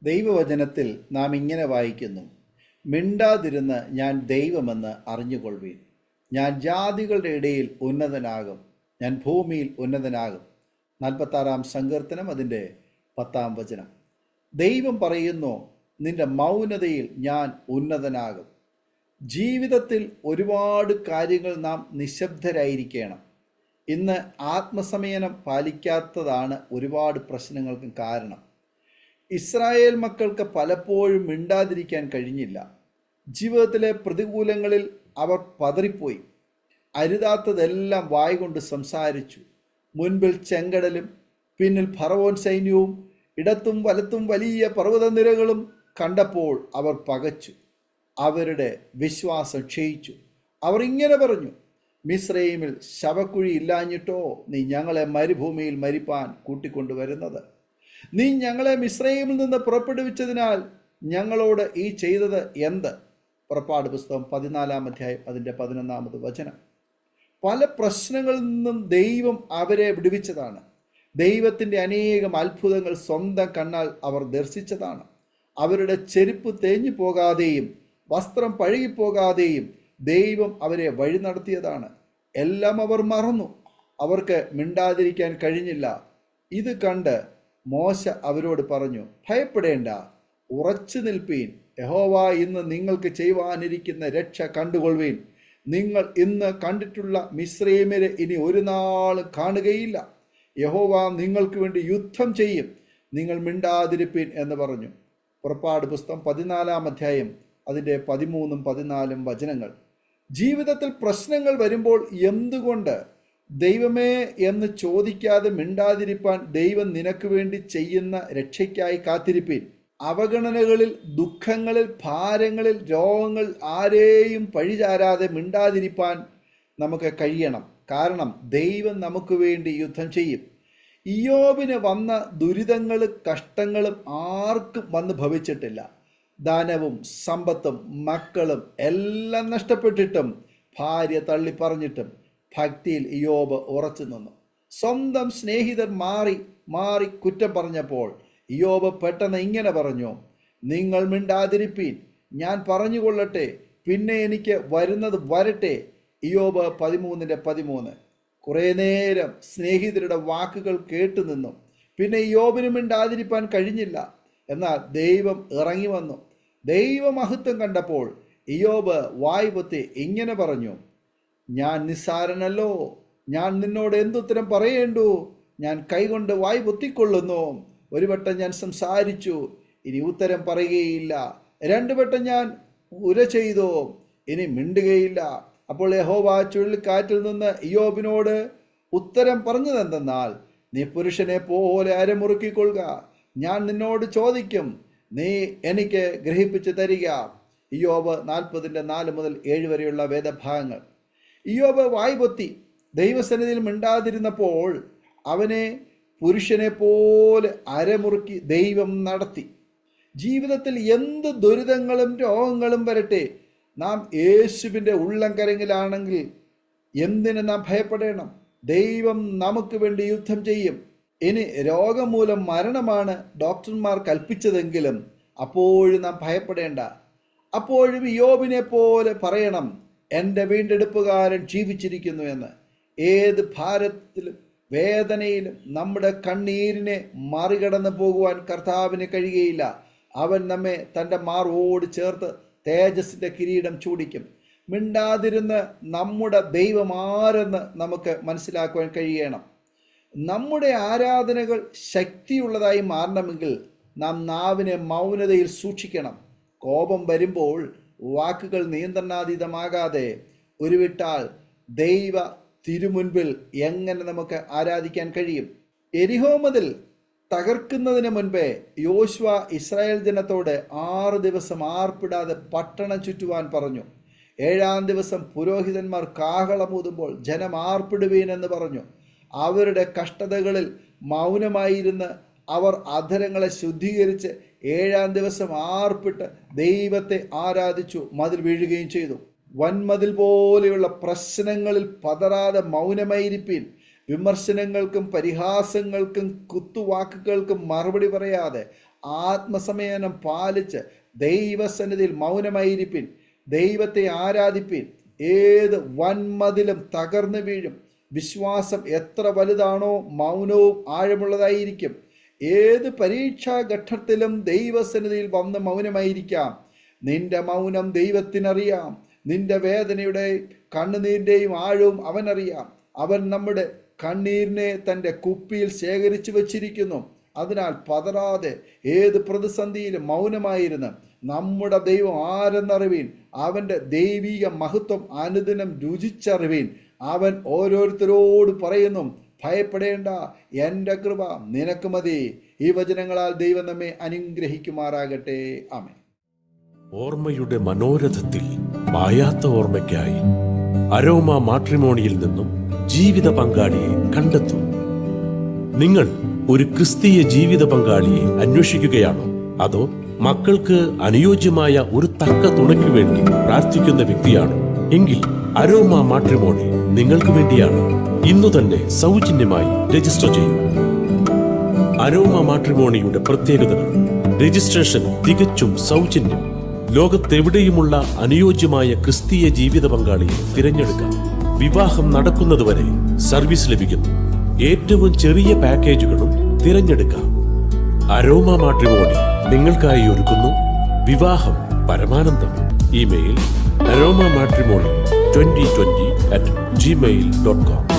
ദൈവവചനത്തിൽ നാം ഇങ്ങനെ വായിക്കുന്നു, മിണ്ടാതിരുന്ന് ഞാൻ ദൈവമെന്ന് അറിഞ്ഞുകൊള്ളുവീൻ. ഞാൻ ജാതികളുടെ ഇടയിൽ ഉന്നതനാകും, ഞാൻ ഭൂമിയിൽ ഉന്നതനാകും. 46-ാം സങ്കീർത്തനം അതിൻ്റെ 10-ാം വചനം. ദൈവം പറയുന്നു, നിന്റെ മൗനതയിൽ ഞാൻ ഉന്നതനാകും. ജീവിതത്തിൽ ഒരുപാട് കാര്യങ്ങൾ നാം നിശബ്ദരായിരിക്കണം. ഇന്ന് ആത്മസംയമനം പാലിക്കാത്തതാണ് ഒരുപാട് പ്രശ്നങ്ങൾക്കും കാരണം. ഇസ്രായേൽ മക്കൾക്ക് പലപ്പോഴും മിണ്ടാതിരിക്കാൻ കഴിഞ്ഞില്ല. ജീവിതത്തിലെ പ്രതികൂലങ്ങളിൽ അവർ പതറിപ്പോയി. അരുതാത്തതെല്ലാം വായ്കൊണ്ട് സംസാരിച്ചു. മുൻപിൽ ചെങ്കടലും പിന്നിൽ ഫറവോൻ സൈന്യവും ഇടത്തും വലത്തും വലിയ പർവ്വതനിരകളും കണ്ടപ്പോൾ അവർ പകച്ചു. അവരുടെ വിശ്വാസം ക്ഷയിച്ചു. അവർ ഇങ്ങനെ പറഞ്ഞു, മിസ്രയീമിൽ ശവക്കുഴി ഇല്ലാഞ്ഞിട്ടോ നീ ഞങ്ങളെ മരുഭൂമിയിൽ മരിപ്പാൻ കൂട്ടിക്കൊണ്ടുവരുന്നത്? നീ ഞങ്ങളെ മിസ്രയീമിൽ നിന്ന് പുറപ്പെടുവിച്ചതിനാൽ ഞങ്ങളോട് ഈ ചെയ്തത് എന്ത്? പുറപ്പാട് പുസ്തകം 14-ാം അധ്യായം അതിൻ്റെ 11-ാമത് വചനം. പല പ്രശ്നങ്ങളിൽ നിന്നും ദൈവം അവരെ വിടുവിച്ചതാണ്. ദൈവത്തിൻ്റെ അനേകം അത്ഭുതങ്ങൾ സ്വന്തം കണ്ണാൽ അവർ ദർശിച്ചതാണ്. അവരുടെ ചെരുപ്പ് തേഞ്ഞു പോകാതെയും വസ്ത്രം പഴകിപ്പോകാതെയും ദൈവം അവരെ വഴി നടത്തിയതാണ്. എല്ലാം അവർ മറന്നു. അവർക്ക് മിണ്ടാതിരിക്കാൻ കഴിഞ്ഞില്ല. ഇത് കണ്ട് മോശ അവരോട് പറഞ്ഞു, ഭയപ്പെടേണ്ട, ഉറച്ചു നിൽപ്പീൻ. യഹോവ ഇന്ന് നിങ്ങൾക്ക് ചെയ്യുവാനിരിക്കുന്ന രക്ഷ കണ്ടുകൊള്ളുവീൻ. നിങ്ങൾ ഇന്ന് കണ്ടിട്ടുള്ള മിസ്രയീമ്യരെ ഇനി ഒരു നാളും കാണുകയില്ല. യഹോവ നിങ്ങൾക്ക് വേണ്ടി യുദ്ധം ചെയ്യും. നിങ്ങൾ മിണ്ടാതിരിപ്പീൻ എന്ന് പറഞ്ഞു. പുറപ്പാട് പുസ്തകം 14-ാം അധ്യായം അതിൻ്റെ 13-ഉം 14-ഉം വചനങ്ങൾ. ജീവിതത്തിൽ പ്രശ്നങ്ങൾ വരുമ്പോൾ എന്തുകൊണ്ട് ദൈവമേ എന്ന് ചോദിക്കാതെ മിണ്ടാതിരിപ്പാൻ ദൈവം നിനക്ക് വേണ്ടി ചെയ്യുന്ന രക്ഷയ്ക്കായി കാത്തിരിപ്പീൻ. അവഗണനകളിൽ, ദുഃഖങ്ങളിൽ, ഭാരങ്ങളിൽ, രോഗങ്ങൾ ആരെയും പഴിചാരാതെ മിണ്ടാതിരിപ്പാൻ നമുക്ക് കഴിയണം. കാരണം ദൈവം നമുക്ക് വേണ്ടി യുദ്ധം ചെയ്യും. ഇയ്യോബിന് വന്ന ദുരിതങ്ങളും കഷ്ടങ്ങളും ആർക്കും വന്ന് ഭവിച്ചിട്ടില്ല. ധനവും സമ്പത്തും മക്കളും എല്ലാം നഷ്ടപ്പെട്ടിട്ടും, ഭാര്യ തള്ളി പറഞ്ഞിട്ടും ഭക്തിയിൽ ഇയ്യോബ് ഉറച്ചു നിന്നു. സ്വന്തം സ്നേഹിതർ മാറി കുറ്റം പറഞ്ഞപ്പോൾ ഇയ്യോബ് പെട്ടെന്ന് ഇങ്ങനെ പറഞ്ഞു, നിങ്ങൾ മിണ്ടാതിരിപ്പീൻ, ഞാൻ പറഞ്ഞുകൊള്ളട്ടെ, പിന്നെ എനിക്ക് വരുന്നത് വരട്ടെ. ഇയ്യോബ് 13:13. കുറേ നേരം സ്നേഹിതരുടെ വാക്കുകൾ കേട്ടു നിന്നു. പിന്നെ ഇയ്യോബിന് മിണ്ടാതിരിപ്പാൻ കഴിഞ്ഞില്ല. എന്നാൽ ദൈവം ഇറങ്ങി വന്നു. ദൈവമഹത്വം കണ്ടപ്പോൾ ഇയ്യോബ് വായ് പൊത്തി ഇങ്ങനെ പറഞ്ഞു, ഞാൻ നിസ്സാരനല്ലോ, ഞാൻ നിന്നോട് എന്തുത്തരം പറയേണ്ടു? ഞാൻ കൈകൊണ്ട് വായ് പൊത്തിക്കൊള്ളുന്നു. ഒരു വട്ടം ഞാൻ സംസാരിച്ചു, ഇനി ഉത്തരം പറയുകയില്ല. 2 വട്ടം ഞാൻ ഉര ചെയ്തു, ഇനി മിണ്ടുകയില്ല. അപ്പോൾ യഹോവ ചുഴലിക്കാറ്റിൽ നിന്ന് ഇയ്യോബിനോട് ഉത്തരം പറഞ്ഞതെന്തെന്നാൽ, നീ പുരുഷനെ പോലെ അരമുറുക്കിക്കൊള്ളുക. ഞാൻ നിന്നോട് ചോദിക്കും, നീ എനിക്ക് ഗ്രഹിപ്പിച്ചു തരിക. ഇയ്യോബ് 40-4 മുതൽ 7 വരെയുള്ള വേദഭാഗങ്ങൾ. ഇയ്യോബ് വായ്പൊത്തി ദൈവസന്നിധിയിൽ മിണ്ടാതിരുന്നപ്പോൾ അവനെ പുരുഷനെ പോലെ അരമുറുക്കി ദൈവം നടത്തി. ജീവിതത്തിൽ എന്ത് ദുരിതങ്ങളും രോഗങ്ങളും വരട്ടെ, നാം യേശുവിൻ്റെ ഉള്ളംകരങ്ങിലാണെങ്കിൽ എന്തിന് നാം ഭയപ്പെടണം? ദൈവം നമുക്ക് വേണ്ടി യുദ്ധം ചെയ്യും. ഇനി രോഗം മൂലം മരണമാണ് ഡോക്ടർമാർ കൽപ്പിച്ചതെങ്കിലും അപ്പോഴും നാം ഭയപ്പെടേണ്ട. അപ്പോഴും ഇയ്യോബിനെ പോലെ പറയണം, എൻ്റെ വീണ്ടെടുപ്പുകാരൻ ജീവിച്ചിരിക്കുന്നു എന്ന്. ഏത് ഭാരത്തിലും വേദനയിലും നമ്മുടെ കണ്ണീരിനെ മറികടന്നു പോകുവാൻ കർത്താവിന് കഴിയുകയില്ല. അവൻ നമ്മെ തൻ്റെ മാർവോട് ചേർത്ത് തേജസ്സിൻ്റെ കിരീടം ചൂടിക്കും. മിണ്ടാതിരുന്ന് നമ്മുടെ ദൈവം ആരെന്ന് നമുക്ക് മനസ്സിലാക്കുവാൻ കഴിയണം. നമ്മുടെ ആരാധനകൾ ശക്തിയുള്ളതായി മാറണമെങ്കിൽ നാം നാവിനെ മൗനതയിൽ സൂക്ഷിക്കണം. കോപം വരുമ്പോൾ വാക്കുകൾ നിയന്ത്രണാതീതമാകാതെ ഉരുവിട്ടാൽ ദൈവ തിരുമുൻപിൽ എങ്ങനെ നമുക്ക് ആരാധിക്കാൻ കഴിയും? എരിഹോ മതിൽ തകർക്കുന്നതിന് മുൻപേ യോശുവ ഇസ്രായേൽ ജനത്തോട് 6 ദിവസം ആർപ്പിടാതെ പട്ടണം ചുറ്റുവാൻ പറഞ്ഞു. 7-ാം ദിവസം പുരോഹിതന്മാർ കാഹളമൂതുമ്പോൾ ജനം ആർപ്പിടുവീനെന്ന് പറഞ്ഞു. അവരുടെ കഷ്ടതകളിൽ മൗനമായിരുന്ന് അവർ അധരങ്ങളെ ശുദ്ധീകരിച്ച് 7-ാം ദിവസം ആർപ്പിട്ട് ദൈവത്തെ ആരാധിച്ചു. മതിൽ വീഴുകയും ചെയ്തു. വൻമതിൽ പോലെയുള്ള പ്രശ്നങ്ങളിൽ പതറാതെ മൗനമായിരിപ്പീൻ. വിമർശനങ്ങൾക്കും പരിഹാസങ്ങൾക്കും കുത്തുവാക്കുകൾക്കും മറുപടി പറയാതെ ആത്മസംയമനം പാലിച്ച് ദൈവസന്നിധിയിൽ മൗനമായിരിപ്പിൻ, ദൈവത്തെ ആരാധിപ്പിൻ. ഏത് വൻമതിലും തകർന്നു വീഴും. വിശ്വാസം എത്ര വലുതാണോ മൗനവും ആഴമുള്ളതായിരിക്കും. ഏത് പരീക്ഷാഘട്ടത്തിലും ദൈവസന്നിധിയിൽ വന്ന് മൗനമായിരിക്കാം. നിന്റെ മൗനം ദൈവത്തിനറിയാം. നിന്റെ വേദനയുടെ കണ്ണുനീരിൻ്റെയും ആഴവും അവനറിയാം. അവൻ നമ്മുടെ കണ്ണീരിനെ തൻ്റെ കുപ്പിയിൽ ശേഖരിച്ചു വച്ചിരിക്കുന്നു. അതിനാൽ പതറാതെ ഏത് പ്രതിസന്ധിയിലും മൗനമായിരുന്ന് നമ്മുടെ ദൈവം ആരെന്നറിവീൻ. അവൻ്റെ ദൈവിക മഹത്വം അനുദിനം രുചിച്ചറിവീൻ. അവൻ ഓരോരുത്തരോട് പറയുന്നു, ഭയപ്പെടേണ്ട, എൻ്റെ കൃപ നിനക്ക് മതി. ഈ വചനങ്ങളാൽ ദൈവം നമ്മെ അനുഗ്രഹിക്കുമാറാകട്ടെ. ആമേൻ. ഓർമ്മയുടെ മനോരഥത്തിൽ മായാത്ത ഓർമ്മയ്ക്കായി അരോമ മാട്രിമോണിയിൽ നിന്നും ജീവിത പങ്കാളിയെ കണ്ടെത്തൂ. നിങ്ങൾ ഒരു ക്രിസ്തീയ ജീവിത പങ്കാളിയെ അന്വേഷിക്കുകയാണോ? അതോ മക്കൾക്ക് അനുയോജ്യമായ ഒരു തക്ക തുണയ്ക്ക് വേണ്ടി പ്രാർത്ഥിക്കുന്ന വ്യക്തിയാണോ? എങ്കിൽ അരോമ മാട്രിമോണി നിങ്ങൾക്ക് വേണ്ടിയാണ്. ഇന്നു തന്നെ സൗജന്യമായി രജിസ്റ്റർ ചെയ്യൂ. അരോമ മാട്രിമോണിയുടെ പ്രത്യേകതകൾ: രജിസ്ട്രേഷൻ തികച്ചും സൗജന്യം. ലോകത്തെവിടെയുമുള്ള അനുയോജ്യമായ ക്രിസ്തീയ ജീവിത പങ്കാളിയെ തിരഞ്ഞെടുക്കാം. വിവാഹം നടക്കുന്നതുവരെ സർവീസ് ലഭിക്കുന്നു. ഏറ്റവും ചെറിയ പാക്കേജുകളും തിരഞ്ഞെടുക്കാം. അരോമ മാട്രിമോണി നിങ്ങൾക്കായി ഒരുക്കുന്നു വിവാഹം പരമാനന്ദം. Email aroma matrimony2020@gmail.com